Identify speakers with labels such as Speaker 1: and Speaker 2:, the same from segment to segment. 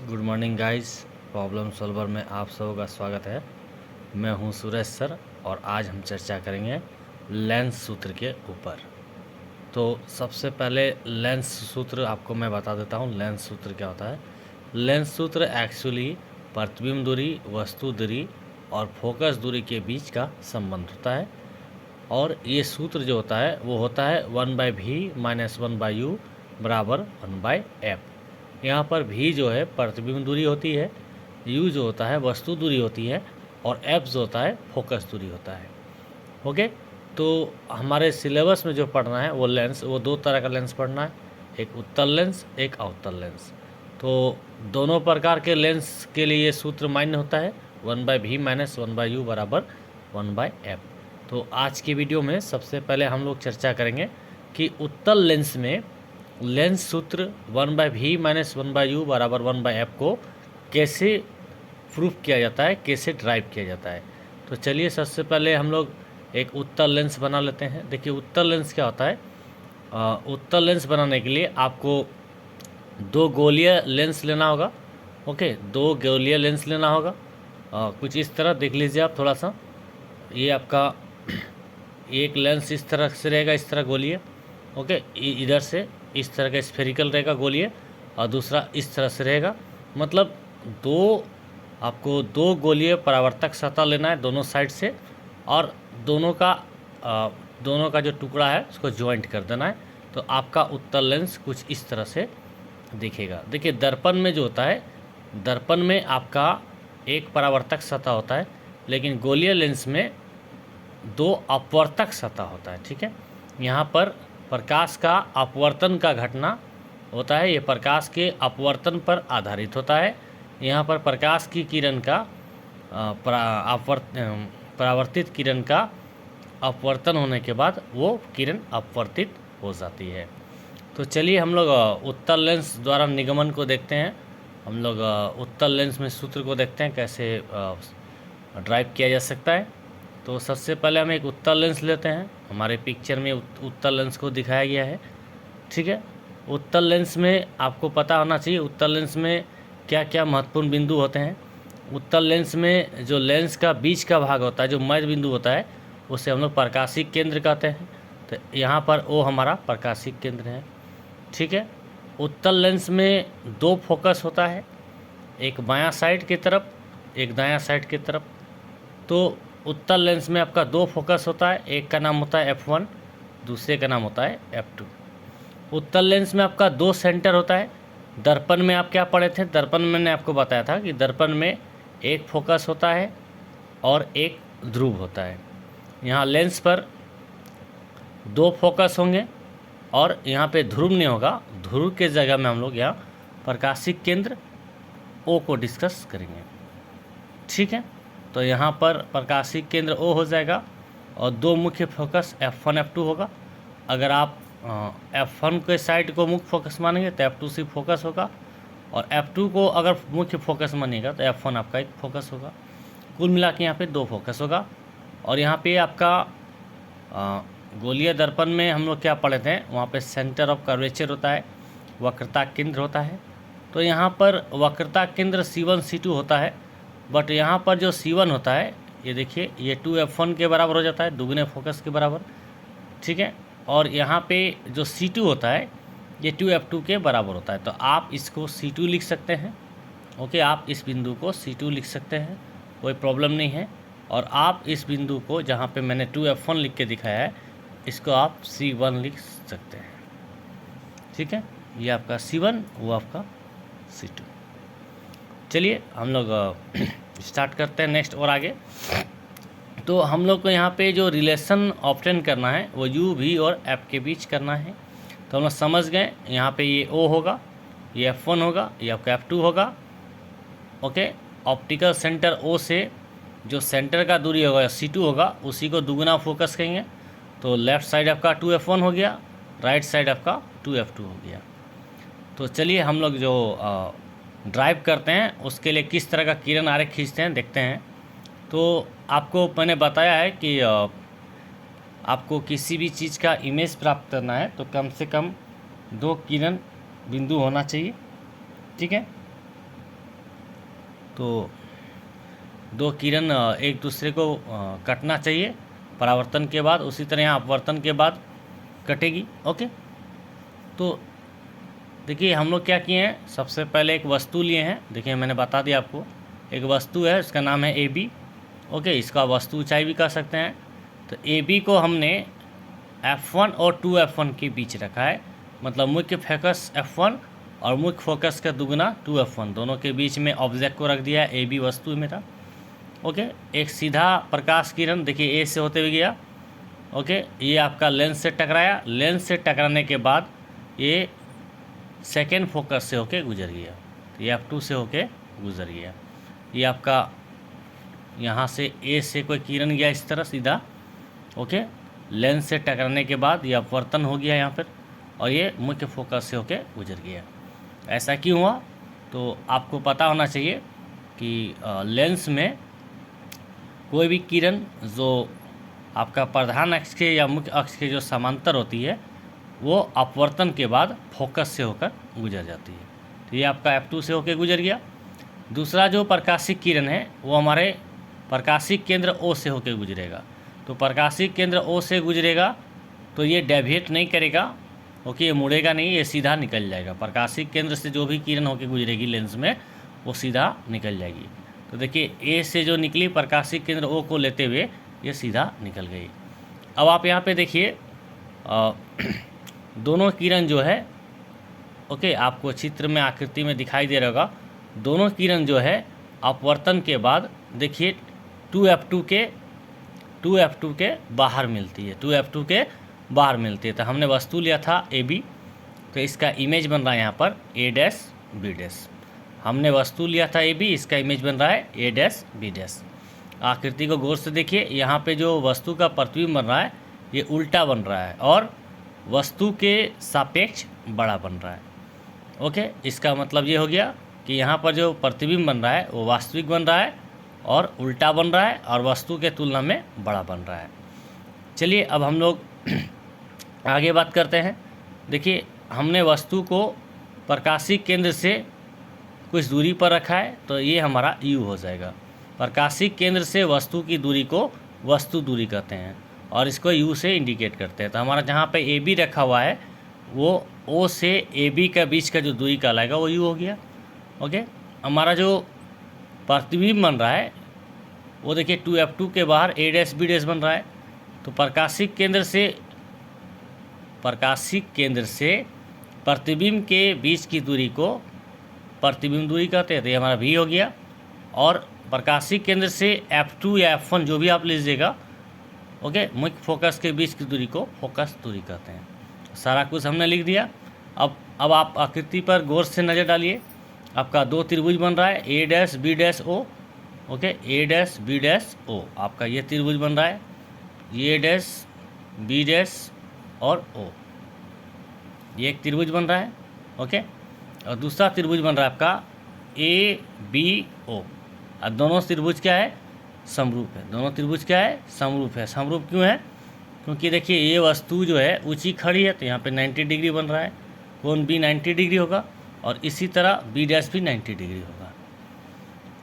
Speaker 1: Good morning guys. Problem solver में आप सबों का स्वागत है। मैं हूं सुरेश सर और आज हम चर्चा करेंगे लेंस सूत्र के ऊपर। तो सबसे पहले लेंस सूत्र आपको मैं बता देता हूं। लेंस सूत्र क्या होता है? लेंस सूत्र एक्चुअली प्रतिबिंब दूरी, वस्तु दूरी और फोकस दूरी के बीच का संबंध होता है। और ये सूत्र जो होता है वो होता है 1/v माइनस 1/u बराबर 1/f। यहाँ पर v जो है प्रतिबिंब दूरी होती है, u जो होता है वस्तु दूरी होती है और f जो होता है फोकस दूरी होता है। ओके, तो हमारे सिलेबस में जो पढ़ना है वो लेंस, वो दो तरह का लेंस पढ़ना है, एक उत्तल लेंस, एक अवतल लेंस। तो दोनों प्रकार के लेंस के लिए ये सूत्र मान्य होता है 1/v माइनस 1/u बराबर 1/f। तो आज की वीडियो में सबसे पहले हम लोग चर्चा करेंगे कि उत्तल लेंस में लेंस सूत्र 1/v माइनस 1/u बराबर 1/f को कैसे प्रूफ किया जाता है, कैसे ड्राइव किया जाता है। तो चलिए सबसे पहले हम लोग एक उत्तल लेंस बना लेते हैं। देखिए उत्तल लेंस क्या होता है। उत्तल लेंस बनाने के लिए आपको दो गोलीय लेंस लेना होगा। ओके, दो गोलीय लेंस लेना होगा। कुछ इस तरह देख लीजिए आप थोड़ा सा। ये आपका एक लेंस इस तरह से रहेगा, इस तरह गोलीय। ओके, इधर से इस तरह का स्फेरिकल रहेगा गोलीय और दूसरा इस तरह से रहेगा। मतलब आपको दो गोलीय परावर्तक सतह लेना है दोनों साइड से और दोनों का जो टुकड़ा है उसको ज्वाइंट कर देना है। तो आपका उत्तल लेंस कुछ इस तरह से दिखेगा। देखिए दर्पण में जो होता है, दर्पण में आपका एक परावर्तक सतह होता है, लेकिन गोलीय लेंस में दो अपवर्तक सतह होता है। ठीक है, यहाँ पर प्रकाश का अपवर्तन का घटना होता है, ये प्रकाश के अपवर्तन पर आधारित होता है। यहाँ पर प्रकाश की किरण का परावर्तित किरण का अपवर्तन होने के बाद वो किरण अपवर्तित हो जाती है। तो चलिए हम लोग उत्तल लेंस द्वारा निगमन को देखते हैं। हम लोग उत्तल लेंस में सूत्र को देखते हैं कैसे ड्राइव किया जा सकता है। तो सबसे पहले हम एक उत्तल लेंस लेते हैं। हमारे पिक्चर में उत्तल लेंस को दिखाया गया है। ठीक है, उत्तल लेंस में आपको पता होना चाहिए उत्तल लेंस में क्या क्या महत्वपूर्ण बिंदु होते हैं। उत्तल लेंस में जो लेंस का बीच का भाग होता है, जो मध्य बिंदु होता है, उसे हम लोग प्रकाशिक केंद्र कहते हैं। तो यहाँ पर वो हमारा प्रकाशिक केंद्र है। ठीक है, उत्तल लेंस में दो फोकस होता है, एक बायां साइड की तरफ, एक दायां साइड की तरफ। तो उत्तल लेंस में आपका दो फोकस होता है, एक का नाम होता है f1, दूसरे का नाम होता है f2। उत्तल लेंस में आपका दो सेंटर होता है। दर्पण में आप क्या पढ़े थे? दर्पण में मैंने आपको बताया था कि दर्पण में एक फोकस होता है और एक ध्रुव होता है। यहाँ लेंस पर दो फोकस होंगे और यहाँ पे ध्रुव नहीं होगा। ध्रुव के जगह में हम लोग यहाँ प्रकाशिक केंद्र O को डिस्कस करेंगे। ठीक है, तो यहाँ पर प्रकाशिक केंद्र O हो जाएगा और दो मुख्य फोकस F1 F2 होगा। अगर आप F1 के साइड को मुख्य फोकस मानेंगे तो F2 सिर्फ फोकस होगा, और F2 को अगर मुख्य फोकस मानिएगा तो F1 आपका एक फोकस होगा। कुल मिला के यहाँ पे दो फोकस होगा। और यहाँ पे आपका गोलीय दर्पण में हम लोग क्या पढ़े थे, वहाँ पे सेंटर ऑफ कर्वेचर होता है, वक्रता केंद्र होता है। तो यहाँ पर वक्रता केंद्र C1 C2 होता है, बट यहाँ पर जो C1 होता है, ये देखिए ये 2F1 के बराबर हो जाता है, दुगने फोकस के बराबर। ठीक है, और यहाँ पे जो C2 होता है ये 2F2 के बराबर होता है। तो आप इसको C2 लिख सकते हैं। ओके, आप इस बिंदु को C2 लिख सकते हैं, कोई प्रॉब्लम नहीं है। और आप इस बिंदु को जहाँ पे मैंने 2F1 लिख के दिखाया है, इसको आप C1 लिख सकते हैं। ठीक है, ये आपका C1, वो आपका C2। चलिए हम लोग स्टार्ट करते हैं नेक्स्ट और आगे। तो हम लोग को यहाँ पे जो रिलेशन ऑब्टेन करना है वो U, V और F के बीच करना है। तो हम लोग समझ गए, यहाँ पे ये O होगा, ये F1 होगा, ये आपका F2 होगा। ओके, ऑप्टिकल सेंटर O से जो सेंटर का दूरी होगा C2 होगा, उसी को दुगुना फोकस कहेंगे। तो लेफ़्ट साइड आपका 2F1 हो गया, राइट साइड आपका 2F2 हो गया। तो चलिए हम लोग जो ड्राइव करते हैं उसके लिए किस तरह का किरण आरेख खींचते हैं देखते हैं। तो आपको मैंने बताया है कि आपको किसी भी चीज़ का इमेज प्राप्त करना है तो कम से कम दो किरण बिंदु होना चाहिए। ठीक है, तो दो किरण एक दूसरे को कटना चाहिए परावर्तन के बाद, उसी तरह यहाँ अपवर्तन के बाद कटेगी। ओके, तो देखिए हम लोग क्या किए हैं, सबसे पहले एक वस्तु लिए हैं। देखिए मैंने बता दिया आपको, एक वस्तु है, इसका नाम है AB। ओके, इसका वस्तु ऊंचाई भी कह सकते हैं। तो AB को हमने F1 और 2F1 के बीच रखा है, मतलब मुख्य फोकस F1 और मुख्य फोकस का दुगुना 2F1, दोनों के बीच में ऑब्जेक्ट को रख दिया है। AB वस्तु मेरा। ओके, एक सीधा प्रकाश किरण देखिए A से होते हुए गया। ओके, ये आपका लेंस से टकराया, लेंस से टकराने के बाद ये सेकेंड फोकस से होके गुजर गया, तो ये F2 से होके गुजर गया। ये आपका यहाँ से A से कोई किरण गया इस तरह सीधा। ओके, लेंस से टकराने के बाद ये अपवर्तन हो गया यहाँ पर, और ये मुख्य फोकस से होके गुजर गया। ऐसा क्यों हुआ, तो आपको पता होना चाहिए कि लेंस में कोई भी किरण जो आपका प्रधान अक्ष के या मुख्य अक्ष के जो समांतर होती है, वो अपवर्तन के बाद फोकस से होकर गुजर जाती है। तो ये आपका F2 से होकर गुजर गया। दूसरा जो प्रकाशिक किरण है वो हमारे प्रकाशिक केंद्र O से होकर गुजरेगा। तो प्रकाशिक केंद्र O से गुजरेगा तो ये डेविएट नहीं करेगा। ओके, ये मुड़ेगा नहीं, ये सीधा निकल जाएगा। प्रकाशिक केंद्र से जो भी किरण होकर गुजरेगी लेंस में, वो सीधा निकल जाएगी। तो देखिए A से जो निकली प्रकाशिक केंद्र O को लेते हुए ये सीधा निकल गई। अब आप यहाँ पे देखिए दोनों किरण जो है, ओके, आपको चित्र में आकृति में दिखाई दे रहा होगा, दोनों किरण जो है अपवर्तन के बाद देखिए 2F2 के बाहर मिलती है, 2F2 के बाहर मिलती है। तो हमने वस्तु लिया था AB, तो इसका इमेज बन रहा है यहाँ पर A', B'। हमने वस्तु लिया था AB, इसका इमेज बन रहा है A', B'। आकृति को गौर से देखिए, यहाँ पे जो वस्तु का प्रतिबिंब बन रहा है ये उल्टा बन रहा है और वस्तु के सापेक्ष बड़ा बन रहा है। ओके, इसका मतलब ये हो गया कि यहाँ पर जो प्रतिबिंब बन रहा है वो वास्तविक बन रहा है और उल्टा बन रहा है और वस्तु के तुलना में बड़ा बन रहा है। चलिए अब हम लोग आगे बात करते हैं। देखिए हमने वस्तु को प्रकाशिक केंद्र से कुछ दूरी पर रखा है, तो ये हमारा U हो जाएगा। प्रकाशिक केंद्र से वस्तु की दूरी को वस्तु दूरी कहते हैं और इसको U से इंडिकेट करते हैं। तो हमारा जहाँ पे AB रखा हुआ है वो O से AB का बीच का जो दूरी कहलाएगा वो U हो गया। ओके, हमारा जो प्रतिबिंब बन रहा है वो देखिए 2F2 के बाहर A', B' बन रहा है। तो प्रकाशिक केंद्र से प्रतिबिंब के बीच की दूरी को प्रतिबिंब दूरी कहते हैं, तो ये हमारा V हो गया। और प्रकाशिक केंद्र से F2 या F1 जो भी आप लीजिएगा, ओके, मुख्य फोकस के बीच की दूरी को फोकस दूरी कहते हैं। सारा कुछ हमने लिख दिया। अब आप आकृति पर गौर से नज़र डालिए। आपका दो त्रिभुज बन रहा है A', B', O। Okay, A', B', O आपका ये त्रिभुज बन रहा है, A', B' और O, ये एक त्रिभुज बन रहा है। ओके, और दूसरा त्रिभुज बन रहा है आपका ABO। और दोनों त्रिभुज क्या है, समरूप है। दोनों त्रिभुज क्या है, समरूप है। समरूप क्यों है, क्योंकि देखिए ये वस्तु जो है ऊंची खड़ी है, तो यहाँ पे 90 डिग्री बन रहा है, कोण B 90 डिग्री होगा और इसी तरह B' भी 90 डिग्री होगा।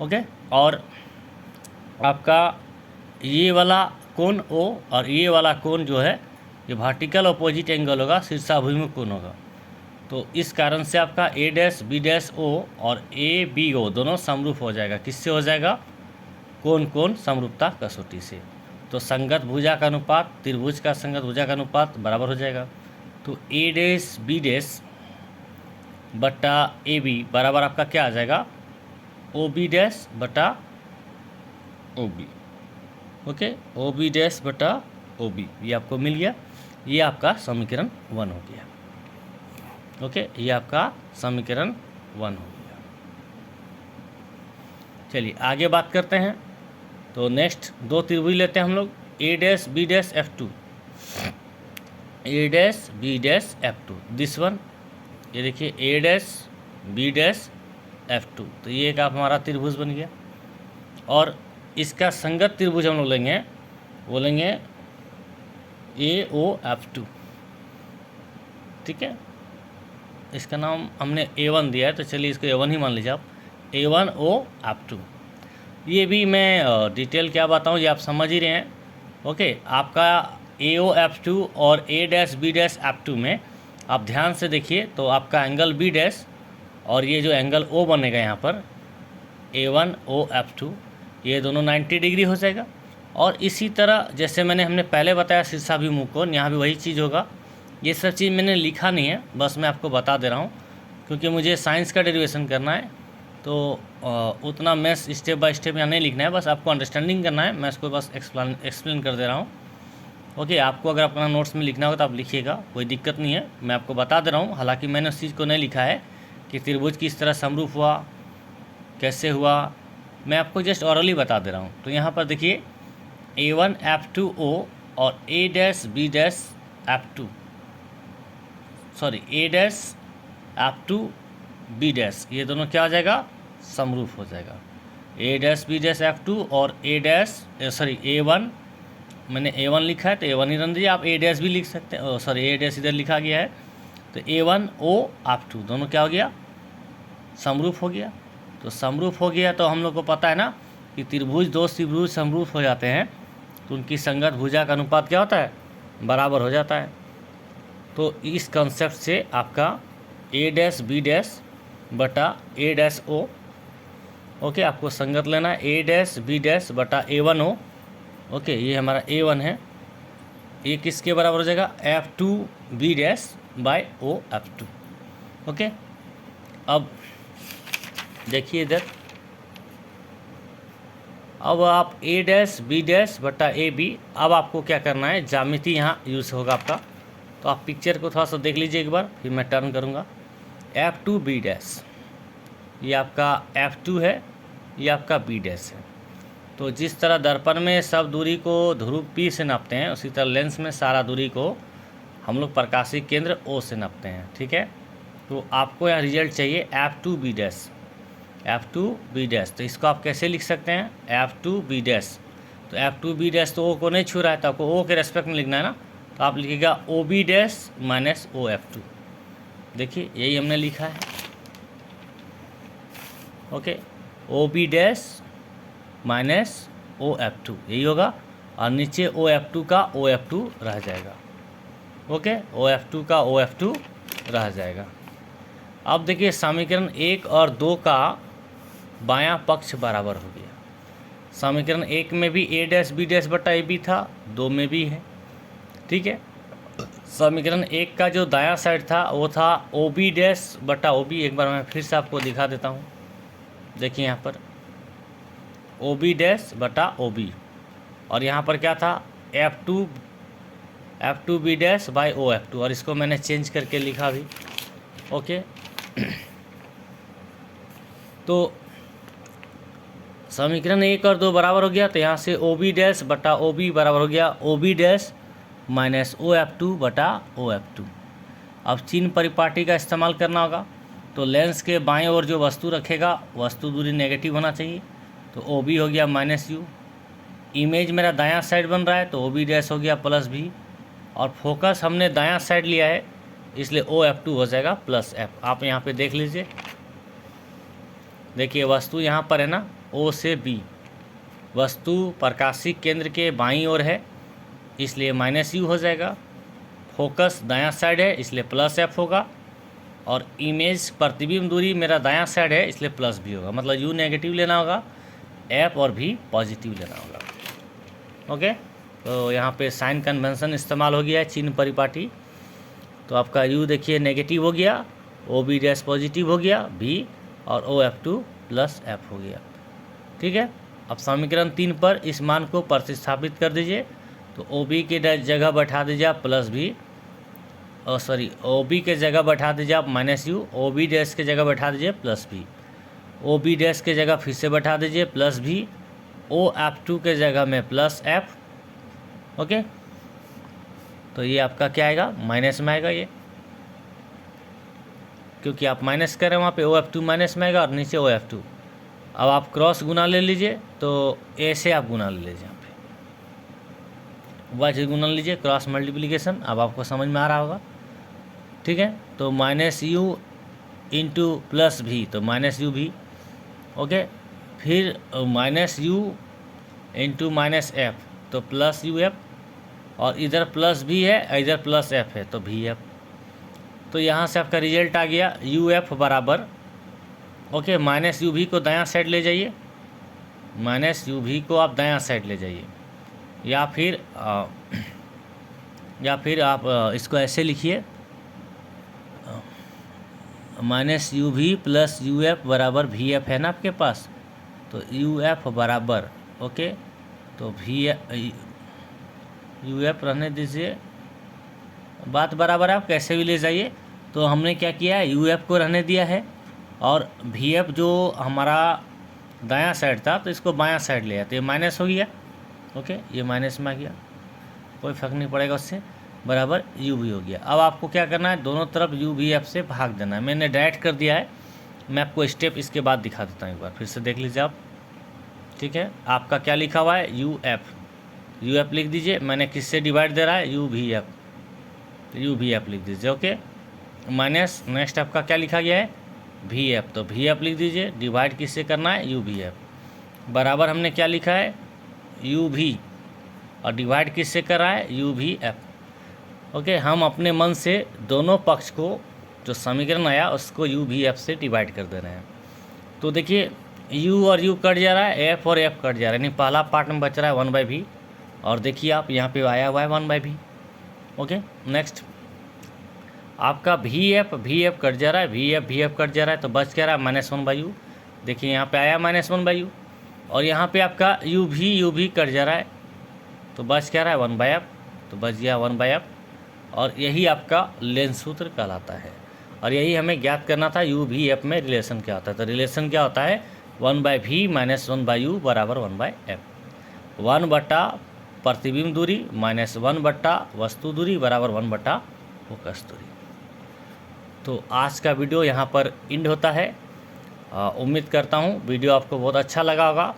Speaker 1: ओके, और आपका ये वाला कोण O और ये वाला कोण जो है ये वर्टिकल अपोजिट एंगल होगा, शीर्षाभिमुख कोण होगा। तो इस कारण से आपका A', B', O और ABO दोनों समरूप हो जाएगा। किससे हो जाएगा, कोण समरूपता कसौटी से। तो संगत भुजा का अनुपात, त्रिभुज का संगत भुजा का अनुपात बराबर हो जाएगा। तो A', B' बटा AB बराबर आपका क्या आ जाएगा, OB' बटा OB। ओके, OB' बटा OB, ये आपको मिल गया। ये आपका समीकरण 1 हो गया। ओके, ये आपका समीकरण 1 हो गया। चलिए आगे बात करते हैं। तो नेक्स्ट दो त्रिभुज लेते हैं हम लोग, A', B', F2। A', B', F2, this one, ये देखिए A', B', F2। तो ये एक आप हमारा त्रिभुज बन गया। और इसका संगत त्रिभुज हम लोग लेंगे, वो लेंगे AOF2। ठीक है, इसका नाम हमने A1 दिया है, तो चलिए इसको A1 ही मान लीजिए आप। A1OF2। ये भी मैं डिटेल क्या बताऊँ, ये आप समझ ही रहे हैं। ओके, आपका AOF2 और A-B-F2 में आप ध्यान से देखिए तो आपका एंगल B डैश और ये जो एंगल O बनेगा यहाँ पर A1OF2, ये दोनों 90 डिग्री हो जाएगा। और इसी तरह जैसे हमने पहले बताया शीर्षाभिमुख कोण, यहाँ भी वही चीज़ होगा। ये सब चीज़ मैंने लिखा नहीं है, बस मैं आपको बता दे रहा हूँ, क्योंकि मुझे साइंस का डेरिवेशन करना है, तो उतना मैथ्स स्टेप बाय स्टेप यहाँ नहीं लिखना है, बस आपको अंडरस्टैंडिंग करना है। मैं इसको बस एक्सप्लेन कर दे रहा हूँ। ओके, आपको अगर अपना नोट्स में लिखना होगा तो आप लिखिएगा, कोई दिक्कत नहीं है, मैं आपको बता दे रहा हूँ। हालांकि मैंने उस चीज़ को नहीं लिखा है कि त्रिभुज किस तरह समरूप हुआ, कैसे हुआ, मैं आपको जस्ट ऑरली बता दे रहा हूँ। तो यहाँ पर देखिए A1F2O और A-B-F2, सॉरी A-F2B, ये दोनों क्या हो जाएगा, समरूप हो जाएगा। A-B-F2 और A1, मैंने A1 लिखा है तो A1 ही रन दीजिए, आप A- भी लिख सकते हैं, सॉरी A- इधर लिखा गया है, तो A1OF2 दोनों क्या हो गया, समरूप हो गया। तो समरूप हो गया तो हम लोग को पता है ना कि त्रिभुज दो त्रिभुज समरूप हो जाते हैं तो उनकी संगत भुजा का अनुपात क्या होता है, बराबर हो जाता है। तो इस कंसेप्ट से आपका A-B- बटा A-O, ओके, आपको संगत लेना है A-B- बटा A1O। ओके, ये हमारा A1 है, ये किसके बराबर हो जाएगा, F2B- बाय OF2। ओके, अब देखिए इधर, अब आप A-B- बटा AB, अब आपको क्या करना है, ज्यामिति यहाँ यूज़ होगा आपका, तो आप पिक्चर को थोड़ा सा देख लीजिए एक बार, फिर मैं टर्न करूँगा। F2B, ये आपका F2 है, ये आपका B है। तो जिस तरह दर्पण में सब दूरी को ध्रुव P से नापते हैं, उसी तरह लेंस में सारा दूरी को हम लोग प्रकाशीय केंद्र O से नापते हैं, ठीक है। तो आपको यहाँ रिजल्ट चाहिए F2B, F2B। तो इसको आप कैसे लिख सकते हैं, F2B, तो F2B तो O को नहीं छू रहा है, तो आपको O के रेस्पेक्ट में लिखना है ना, तो आप लिखिएगा OB- माइनस OF2। देखिए यही हमने लिखा है, ओके, OB- माइनस OF2 यही होगा, और नीचे OF2 का OF2 रह जाएगा। ओके, OF2 का OF2 रह जाएगा। अब देखिए समीकरण 1 और 2 का बायां पक्ष बराबर हो गया। समीकरण 1 में भी A-B- बटा AB था, 2 में भी है, ठीक है। समीकरण 1 का जो दायां साइड था वो था OB- बटा OB। एक बार मैं फिर से आपको दिखा देता हूँ, देखिए यहाँ पर OB- बटा OB, और यहाँ पर क्या था, F2B- बाई OF2, और इसको मैंने चेंज करके लिखा भी, ओके। तो समीकरण 1 और 2 बराबर हो गया, तो यहाँ से OB- बटा OB बराबर हो गया OB- माइनस OF2 बटा OF2। अब चिन्ह परिपाटी का इस्तेमाल करना होगा, तो लेंस के बाएं ओर जो वस्तु रखेगा, वस्तु दूरी नेगेटिव होना चाहिए, तो OB हो गया -U। इमेज मेरा दायां साइड बन रहा है तो OB- हो गया +B, और फोकस हमने दायां साइड लिया है इसलिए OF2 हो जाएगा +F। आप यहाँ पे देख लीजिए, देखिए वस्तु यहाँ पर है ना, O से B, वस्तु प्रकाशीय केंद्र के बाईं ओर है इसलिए -U हो जाएगा, फोकस दायां साइड है इसलिए +F होगा, और इमेज प्रतिबिंब दूरी मेरा दायां साइड है इसलिए +B होगा। मतलब U नेगेटिव लेना होगा, F और V पॉजिटिव लेना होगा, ओके। तो यहाँ पे साइन कन्वेंशन इस्तेमाल हो गया है, चिन्ह परिपाटी। तो आपका U देखिए नेगेटिव हो गया, OB- पॉजिटिव हो गया, V और OF2 +F हो गया, ठीक है। अब समीकरण 3 पर इस मान को प्रतिस्थापित कर दीजिए, तो OB के जगह बैठा दीजिए आप +B, और सॉरी OB के जगह बैठा दीजिए आप -U, OB- के जगह बैठा दीजिए +B, OB- के जगह फिर से बैठा दीजिए +B, OF2 के जगह में +F, ओके। तो ये आपका क्या आएगा, माइनस में आएगा ये, क्योंकि आप माइनस कर रहे हैं वहाँ पे, OF2 माइनस में आएगा और नीचे OF2। अब आप क्रॉस गुना ले लीजिए, तो A से आप गुना ले लीजिए, यहाँ पे Y से गुना लीजिए, क्रॉस मल्टीप्लिकेशन। अब आपको समझ में आ रहा होगा, ठीक है। तो -U इंटू +V, तो -U भी, ओके। फिर minus you into minus F तो प्लस यू एफ, और इधर प्लस भी है इधर प्लस एफ है तो भी एफ। तो यहाँ से आपका रिजल्ट आ गया यू एफ बराबर, ओके, माइनस यू भी को दायां साइड ले जाइए, माइनस यू भी को आप दायां साइड ले जाइए, या फिर आप इसको ऐसे लिखिए, माइनस यू भी प्लस यू एफ बराबर भी एफ है ना आपके पास, तो यू एफ बराबर, ओके, तो भी यू एफ रहने दीजिए, बात बराबर है, आप कैसे भी ले जाइए। तो हमने क्या किया है, यू एफ को रहने दिया है, और भी एफ जो हमारा दायां साइड था तो इसको बायां साइड ले आया, तो ये माइनस हो गया, ओके, ये माइनस में आ गया, कोई फर्क नहीं पड़ेगा उससे, बराबर यू भी हो गया। अब आपको क्या करना है, दोनों तरफ यू भी एफ से भाग देना है। मैंने डायरेक्ट कर दिया है, मैं आपको स्टेप इसके बाद दिखा देता हूँ, एक बार फिर से देख लीजिए आप, ठीक है। आपका क्या लिखा हुआ है, यू एफ लिख दीजिए, मैंने किससे डिवाइड दे रहा है, यू भी एफ लिख दीजिए, ओके। माइनस नेक्स्ट आपका क्या लिखा गया है, भी एफ, तो भी एफ लिख दीजिए, डिवाइड किससे करना है, यू भी एफ, बराबर हमने क्या लिखा है, यू भी, और डिवाइड किससे कर रहा है, यू भी एफ, ओके। हम अपने मन से दोनों पक्ष को जो समीकरण आया उसको यू भी एफ से डिवाइड कर दे रहे हैं। तो देखिए u और u कट जा रहा है, f और f कट जा रहा है, यानी पहला पार्ट में बच रहा है 1/v, और देखिए आप यहाँ पे आया हुआ है 1/v, ओके। नेक्स्ट आपका भी एफ कट जा रहा है, भी एफ कट जा रहा है, तो बच क्या रहा है, -1/u, देखिए यहाँ पे आया -1/u, और यहाँ पे आपका u भी कट जा रहा है, तो बच क्या रहा है 1/f, तो बच गया 1/f, और यही आपका लेंस सूत्र कहलाता है। और यही हमें ज्ञात करना था u भी f में रिलेशन क्या होता है, तो रिलेशन क्या होता है, 1/v माइनस 1/u बराबर 1/f, 1 बटा प्रतिबिंब दूरी माइनस 1 बटा वस्तु दूरी बराबर 1 बटा फोकस दूरी। तो आज का वीडियो यहाँ पर एंड होता है। उम्मीद करता हूँ वीडियो आपको बहुत अच्छा लगा होगा,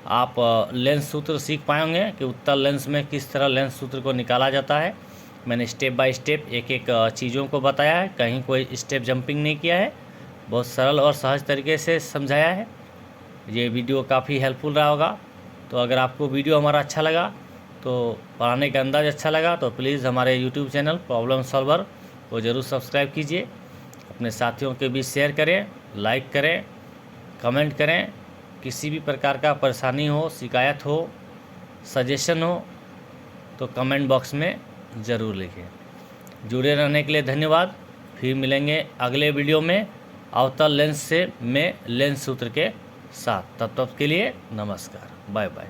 Speaker 1: आप लेंस सूत्र सीख पाए होंगे कि उत्तल लेंस में किस तरह लेंस सूत्र को निकाला जाता है। मैंने स्टेप बाय स्टेप एक एक चीज़ों को बताया है, कहीं कोई स्टेप जंपिंग नहीं किया है, बहुत सरल और सहज तरीके से समझाया है। ये वीडियो काफ़ी हेल्पफुल रहा होगा। तो अगर आपको वीडियो हमारा अच्छा लगा, तो पढ़ाने का अंदाज़ अच्छा लगा, तो प्लीज़ हमारे यूट्यूब चैनल प्रॉब्लम सॉल्वर को ज़रूर सब्सक्राइब कीजिए, अपने साथियों के बीच शेयर करें, लाइक करें, कमेंट करें। किसी भी प्रकार का परेशानी हो, शिकायत हो, सजेशन हो तो कमेंट बॉक्स में ज़रूर लिखें। जुड़े रहने के लिए धन्यवाद। फिर मिलेंगे अगले वीडियो में अवतल लेंस में लेंस सूत्र के साथ। तब तक के लिए नमस्कार, बाय बाय।